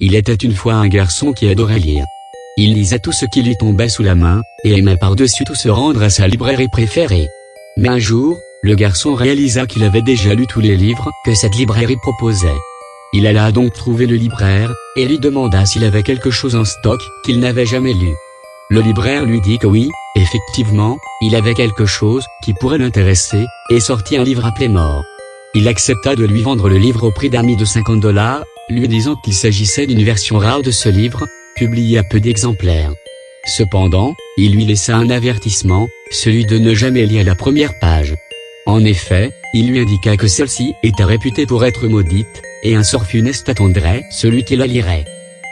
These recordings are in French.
Il était une fois un garçon qui adorait lire. Il lisait tout ce qui lui tombait sous la main, et aimait par-dessus tout se rendre à sa librairie préférée. Mais un jour, le garçon réalisa qu'il avait déjà lu tous les livres que cette librairie proposait. Il alla donc trouver le libraire, et lui demanda s'il avait quelque chose en stock qu'il n'avait jamais lu. Le libraire lui dit que oui, effectivement, il avait quelque chose qui pourrait l'intéresser, et sortit un livre appelé Mort. Il accepta de lui vendre le livre au prix d'un de $50, lui disant qu'il s'agissait d'une version rare de ce livre, publié à peu d'exemplaires. Cependant, il lui laissa un avertissement, celui de ne jamais lire la première page. En effet, il lui indiqua que celle-ci était réputée pour être maudite, et un sort funeste attendrait celui qui la lirait.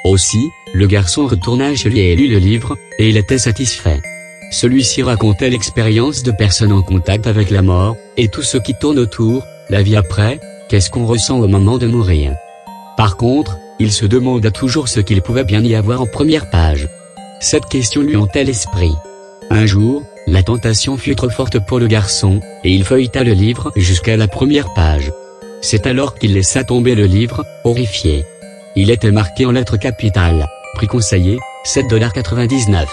Aussi, le garçon retourna chez lui et lut le livre, et il était satisfait. Celui-ci racontait l'expérience de personnes en contact avec la mort, et tout ce qui tourne autour, la vie après, qu'est-ce qu'on ressent au moment de mourir. Par contre, il se demanda toujours ce qu'il pouvait bien y avoir en première page. Cette question lui hantait l'esprit. Un jour, la tentation fut trop forte pour le garçon, et il feuilleta le livre jusqu'à la première page. C'est alors qu'il laissa tomber le livre, horrifié. Il était marqué en lettres capitales, prix conseillé, $7,99.